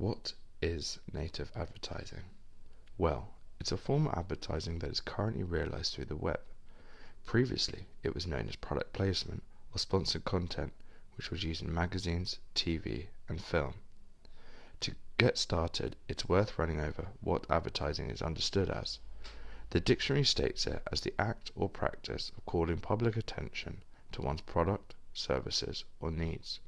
What is native advertising? Well, it's a form of advertising that is currently realized through the web. Previously, it was known as product placement or sponsored content, which was used in magazines, TV, and film. To get started, it's worth running over what advertising is understood as. The dictionary states it as the act or practice of calling public attention to one's product, services, or needs.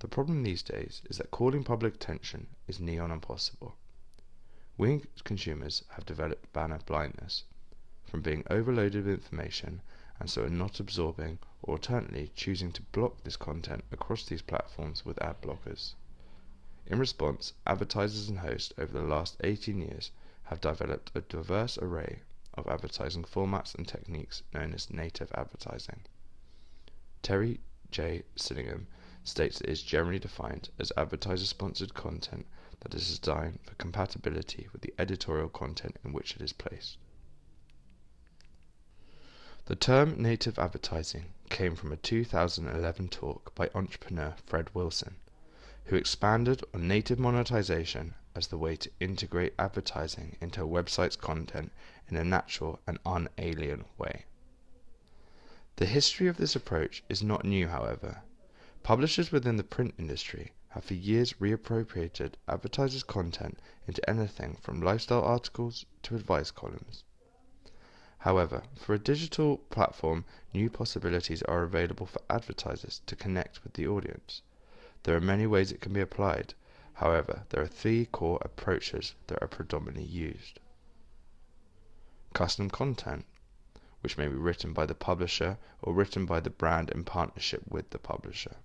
The problem these days is that calling public attention is near on impossible. We consumers have developed banner blindness from being overloaded with information and so are not absorbing or alternately choosing to block this content across these platforms with ad blockers. In response, advertisers and hosts over the last 18 years have developed a diverse array of advertising formats and techniques known as native advertising. Terry J. Sinningham states it is generally defined as advertiser-sponsored content that is designed for compatibility with the editorial content in which it is placed. The term native advertising came from a 2011 talk by entrepreneur Fred Wilson, who expanded on native monetization as the way to integrate advertising into a website's content in a natural and unalien way. The history of this approach is not new, however. Publishers within the print industry have for years reappropriated advertisers' content into anything from lifestyle articles to advice columns. However, for a digital platform, new possibilities are available for advertisers to connect with the audience. There are many ways it can be applied. However, there are three core approaches that are predominantly used. Custom content, which may be written by the publisher or written by the brand in partnership with the publisher.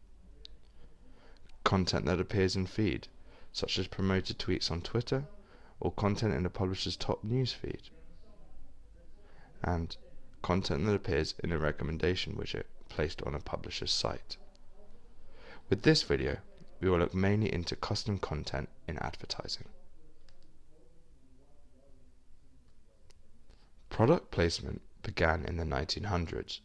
Content that appears in feed, such as promoted tweets on Twitter or content in a publisher's top news feed. And content that appears in a recommendation widget placed on a publisher's site. With this video, we will look mainly into custom content in advertising. Product placement began in the 1900s.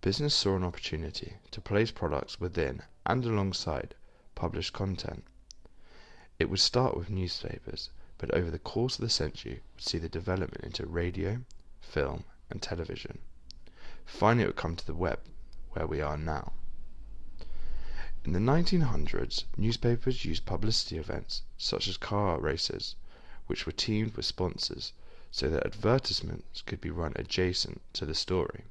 Business saw an opportunity to place products within and alongside published content. It would start with newspapers, but over the course of the century would see the development into radio, film, and television. Finally, it would come to the web, where we are now. In the 1900s, newspapers used publicity events, such as car races, which were teamed with sponsors, so that advertisements could be run adjacent to the story.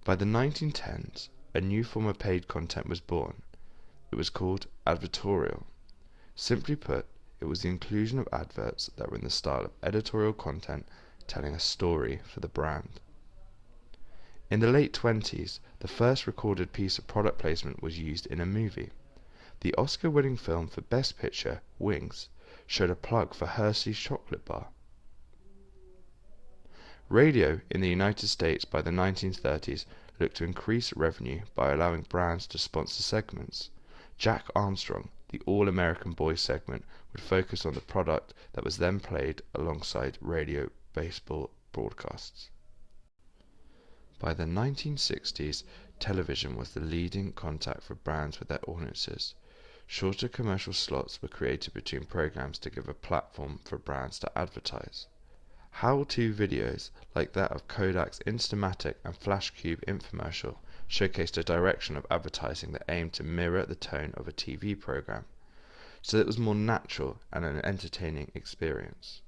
By the 1910s, a new form of paid content was born. It was called advertorial. Simply put, it was the inclusion of adverts that were in the style of editorial content telling a story for the brand. In the late 20s, the first recorded piece of product placement was used in a movie. The Oscar-winning film for Best Picture, Wings, showed a plug for Hershey's chocolate bar. Radio in the United States by the 1930s looked to increase revenue by allowing brands to sponsor segments. Jack Armstrong, the All-American Boy segment, would focus on the product that was then played alongside radio baseball broadcasts. By the 1960s, television was the leading contact for brands with their audiences. Shorter commercial slots were created between programs to give a platform for brands to advertise. How-to videos like that of Kodak's Instamatic and Flashcube infomercial showcased a direction of advertising that aimed to mirror the tone of a TV program, so that it was more natural and an entertaining experience.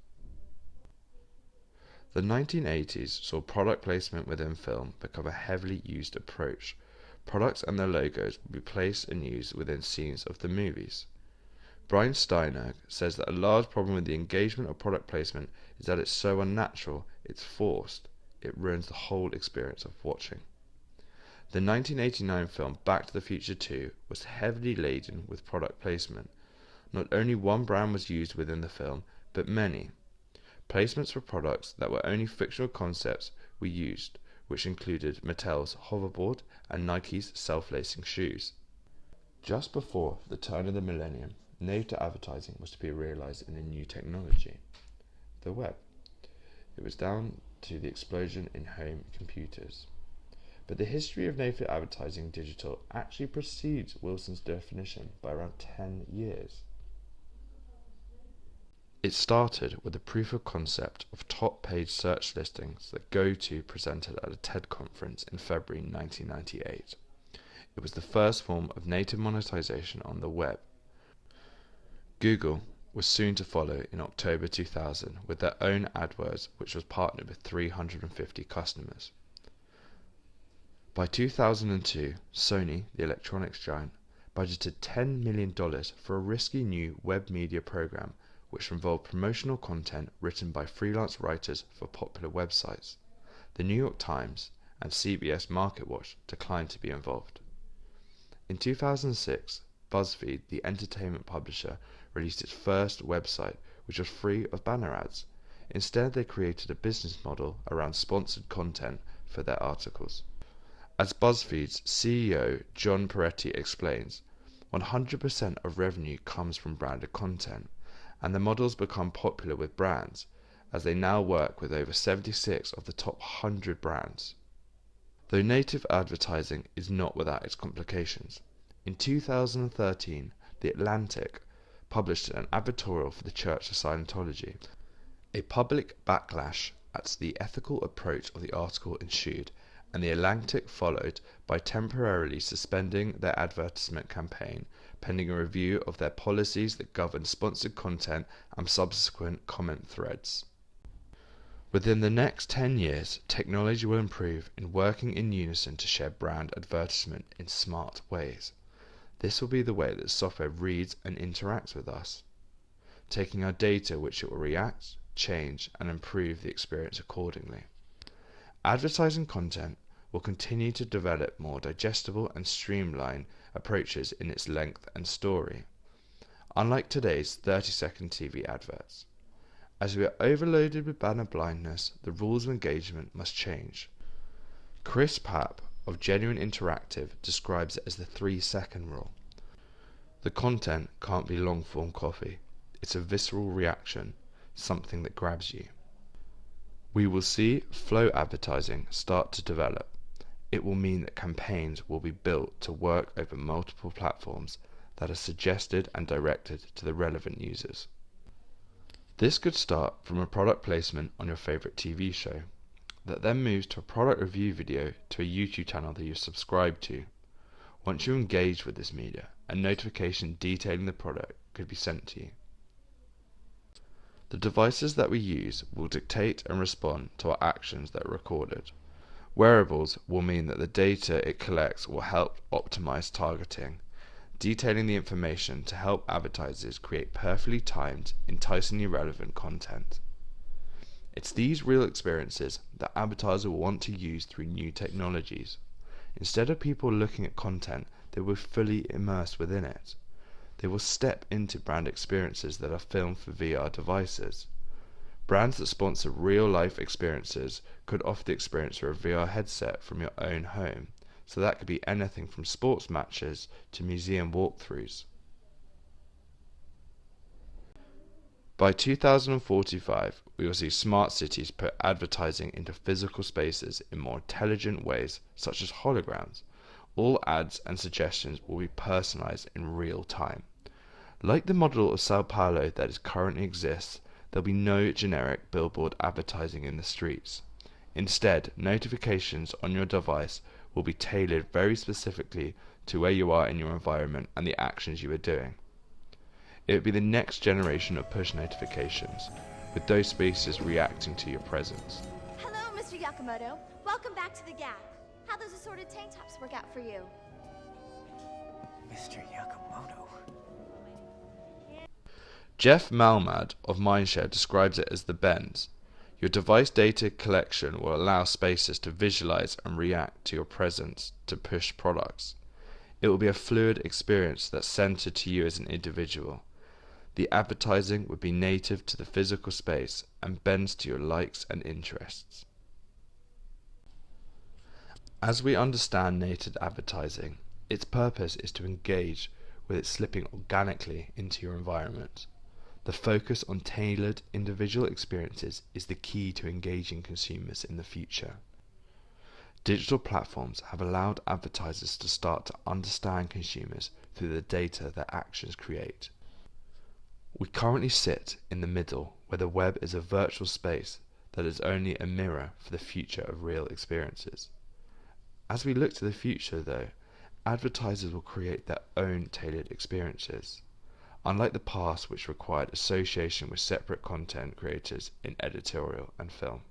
The 1980s saw product placement within film become a heavily used approach. Products and their logos would be placed and used within scenes of the movies. Brian Steinberg says that a large problem with the engagement of product placement is that it's so unnatural, it's forced, it ruins the whole experience of watching. The 1989 film Back to the Future 2 was heavily laden with product placement. Not only one brand was used within the film, but many. Placements for products that were only fictional concepts were used, which included Mattel's hoverboard and Nike's self-lacing shoes. Just before the turn of the millennium, native advertising was to be realized in a new technology, the web. It was down to the explosion in home computers. but the history of native advertising digital actually precedes Wilson's definition by around 10 years. It started with the proof of concept of top page search listings that GoTo presented at a TED conference in February 1998. It was the first form of native monetization on the web. Google was soon to follow in October 2000 with their own AdWords, which was partnered with 350 customers. By 2002, Sony, the electronics giant, budgeted $10 million for a risky new web media program which involved promotional content written by freelance writers for popular websites. The New York Times and CBS MarketWatch declined to be involved. In 2006, BuzzFeed, the entertainment publisher, released its first website, which was free of banner ads. Instead, they created a business model around sponsored content for their articles. As BuzzFeed's CEO John Peretti explains, 100% of revenue comes from branded content, and the models become popular with brands, as they now work with over 76 of the top 100 brands. Though native advertising is not without its complications, in 2013, The Atlantic published an advertorial for the Church of Scientology. A public backlash at the ethical approach of the article ensued, and The Atlantic followed by temporarily suspending their advertisement campaign pending a review of their policies that govern sponsored content and subsequent comment threads. Within the next 10 years, technology will improve in working in unison to share brand advertisement in smart ways. This will be the way that software reads and interacts with us, taking our data which it will react, change, and improve the experience accordingly. Advertising content will continue to develop more digestible and streamlined approaches in its length and story, unlike today's 30-second TV adverts. As we are overloaded with banner blindness, the rules of engagement must change. Chris Papp of Genuine Interactive describes it as the 3-second rule. The content can't be long-form copy. It's a visceral reaction, something that grabs you. We will see flow advertising start to develop. It will mean that campaigns will be built to work over multiple platforms that are suggested and directed to the relevant users. This could start from a product placement on your favorite TV show, that then moves to a product review video to a YouTube channel that you subscribe to. Once you engage with this media, a notification detailing the product could be sent to you. The devices that we use will dictate and respond to our actions that are recorded. Wearables will mean that the data it collects will help optimize targeting, detailing the information to help advertisers create perfectly timed, enticingly relevant content. It's these real experiences that advertisers will want to use through new technologies. Instead of people looking at content, they will fully immerse within it. They will step into brand experiences that are filmed for VR devices. Brands that sponsor real-life experiences could offer the experience of a VR headset from your own home, so that could be anything from sports matches to museum walkthroughs. By 2045, we will see smart cities put advertising into physical spaces in more intelligent ways, such as holograms. All ads and suggestions will be personalized in real time. Like the model of Sao Paulo that currently exists, there will be no generic billboard advertising in the streets. Instead, notifications on your device will be tailored very specifically to where you are in your environment and the actions you are doing. It would be the next generation of push notifications, with those spaces reacting to your presence. Hello, Mr. Yakamoto. Welcome back to the Gap. How those assorted tank tops work out for you? Mr. Yakamoto. Jeff Malmad of Mindshare describes it as the bends. Your device data collection will allow spaces to visualize and react to your presence to push products. It will be a fluid experience that's centered to you as an individual. The advertising would be native to the physical space and bends to your likes and interests. As we understand native advertising, its purpose is to engage with it slipping organically into your environment. The focus on tailored individual experiences is the key to engaging consumers in the future. Digital platforms have allowed advertisers to start to understand consumers through the data their actions create. We currently sit in the middle where the web is a virtual space that is only a mirror for the future of real experiences. As we look to the future, though, advertisers will create their own tailored experiences, unlike the past which required association with separate content creators in editorial and film.